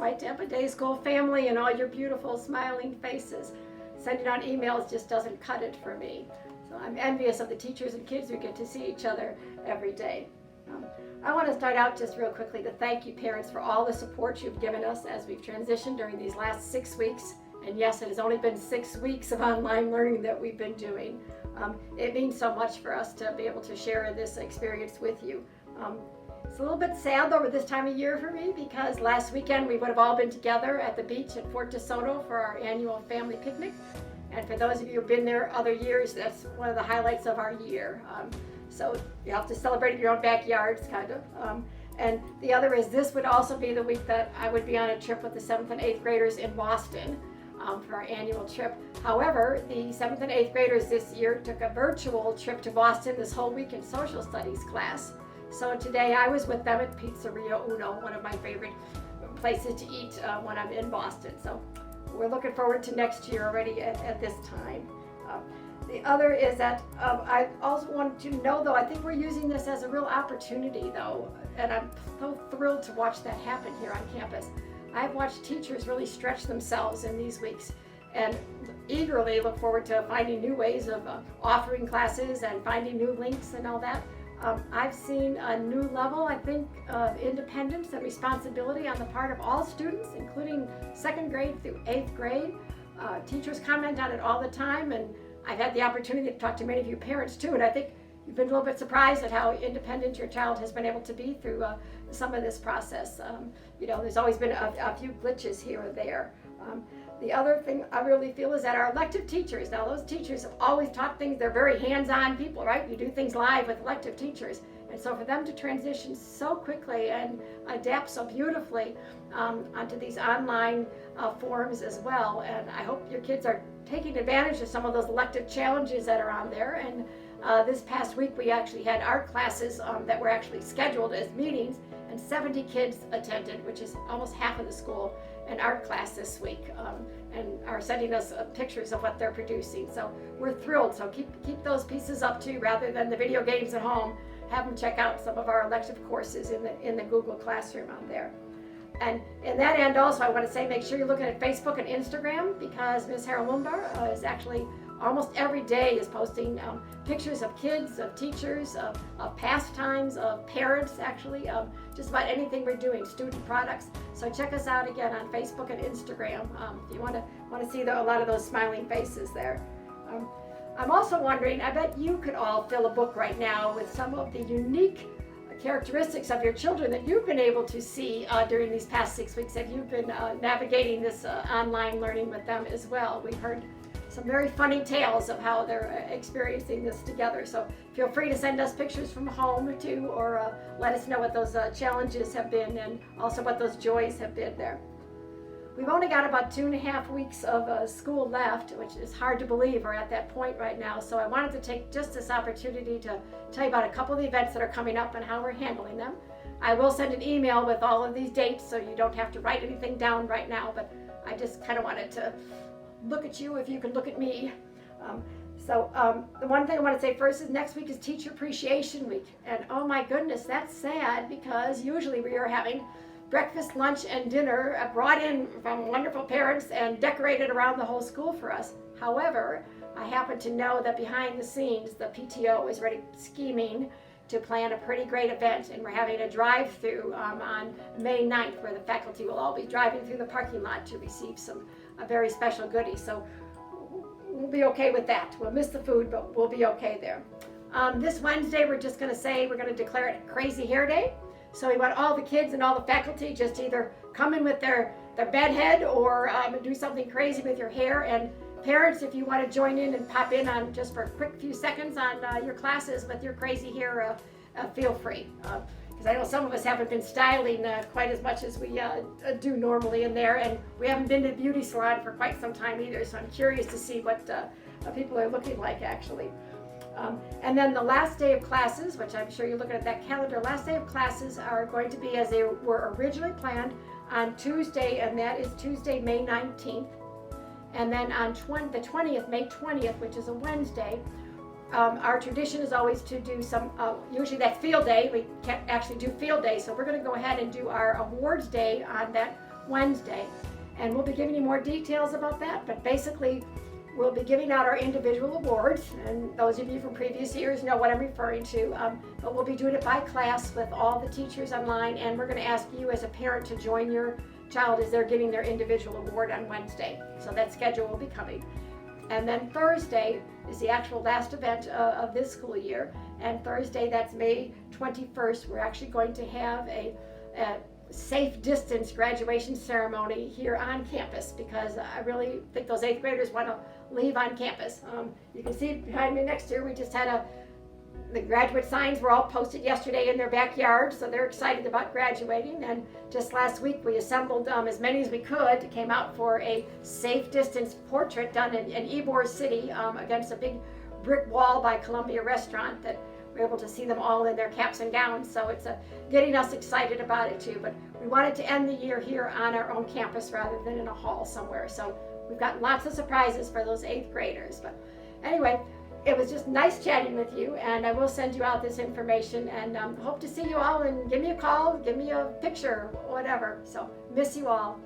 my Tampa Day School family, and all your beautiful smiling faces. Sending out emails just doesn't cut it for me. So I'm envious of the teachers and kids who get to see each other every day. I want to start out just real quickly to thank you parents for all the support you've given us as we've transitioned during these last 6 weeks. And yes, it has only been 6 weeks of online learning that we've been doing. It means so much for us to be able to share this experience with you. It's a little bit sad over this time of year for me because last weekend we would have all been together at the beach at Fort DeSoto for our annual family picnic. And for those of you who've been there other years, that's one of the highlights of our year. So you have to celebrate in your own backyards, kind of. And the other is this would also be the week that I would be on a trip with the 7th and 8th graders in Boston for our annual trip. However, the 7th and 8th graders this year took a virtual trip to Boston this whole week in social studies class. So today I was with them at Pizzeria Uno, one of my favorite places to eat when I'm in Boston. So we're looking forward to next year already at this time. The other is that I also want you to know, though, I think we're using this as a real opportunity, though, and I'm so thrilled to watch that happen here on campus. I've watched teachers really stretch themselves in these weeks and eagerly look forward to finding new ways of offering classes and finding new links and all that. I've seen a new level, I think, of independence and responsibility on the part of all students, including 2nd grade through 8th grade. Teachers comment on it all the time, and I've had the opportunity to talk to many of you parents too, and I think you've been a little bit surprised at how independent your child has been able to be through some of this process. There's always been a few glitches here or there. The other thing I really feel is that our elective teachers, now those teachers have always taught things, they're very hands-on people, right? You do things live with elective teachers. And so for them to transition so quickly and adapt so beautifully onto these online forums as well. And I hope your kids are taking advantage of some of those elective challenges that are on there. And this past week we actually had art classes that were actually scheduled as meetings, and 70 kids attended, which is almost half of the school, an art class this week, and are sending us pictures of what they're producing. So we're thrilled. So keep those pieces up too, rather than the video games at home. Have them check out some of our elective courses in the Google Classroom on there. And in that end also, I want to say make sure you're looking at Facebook and Instagram, because Ms. Haralumbar is actually almost every day is posting pictures of kids, of teachers, of pastimes, of parents, actually, of just about anything we're doing, student products. So check us out again on Facebook and Instagram if you want to see a lot of those smiling faces there. I'm also wondering, I bet you could all fill a book right now with some of the unique characteristics of your children that you've been able to see during these past 6 weeks if you've been navigating this online learning with them as well. We've heard some very funny tales of how they're experiencing this together. So feel free to send us pictures from home too, or let us know what those challenges have been and also what those joys have been there. We've only got about 2.5 weeks of school left, which is hard to believe we're at that point right now. So I wanted to take just this opportunity to tell you about a couple of the events that are coming up and how we're handling them. I will send an email with all of these dates so you don't have to write anything down right now, but I just kind of wanted to look at you if you can look at me. The one thing I want to say first is next week is Teacher Appreciation Week. And oh my goodness, that's sad, because usually we are having breakfast, lunch, and dinner brought in from wonderful parents and decorated around the whole school for us. However, I happen to know that behind the scenes, the PTO is already scheming to plan a pretty great event, and we're having a drive-through on May 9th where the faculty will all be driving through the parking lot to receive some very special goodies. So we'll be okay with that. We'll miss the food, but we'll be okay there. This Wednesday, we're just going to declare it Crazy Hair Day. So we want all the kids and all the faculty just either come in with their bedhead or do something crazy with your hair. And parents, if you want to join in and pop in on just for a quick few seconds on your classes with your crazy hair, feel free. Because I know some of us haven't been styling quite as much as we do normally in there. And we haven't been to the beauty salon for quite some time either. So I'm curious to see what people are looking like actually. And then the last day of classes, which I'm sure you're looking at that calendar, last day of classes are going to be as they were originally planned on Tuesday, and that is Tuesday, May 19th. And then on the 20th, May 20th, which is a Wednesday, our tradition is always to do some, usually that's field day. We can't actually do field day, so we're going to go ahead and do our awards day on that Wednesday. And we'll be giving you more details about that, but basically we'll be giving out our individual awards, and those of you from previous years know what I'm referring to, but we'll be doing it by class with all the teachers online, and we're going to ask you as a parent to join your child as they're getting their individual award on Wednesday. So that schedule will be coming. And then Thursday is the actual last event of this school year, and Thursday, that's May 21st, we're actually going to have a safe distance graduation ceremony here on campus, because I really think those 8th graders want to leave on campus. You can see behind me next year, we just had the graduate signs were all posted yesterday in their backyard, so they're excited about graduating. And just last week we assembled as many as we could, came out for a safe distance portrait done in Ybor City against a big brick wall by Columbia Restaurant, that we're able to see them all in their caps and gowns, so it's getting us excited about it too. But we wanted to end the year here on our own campus rather than in a hall somewhere, so we've got lots of surprises for those 8th graders. But anyway, it was just nice chatting with you, and I will send you out this information, and hope to see you all, and give me a call, give me a picture, whatever. So miss you all.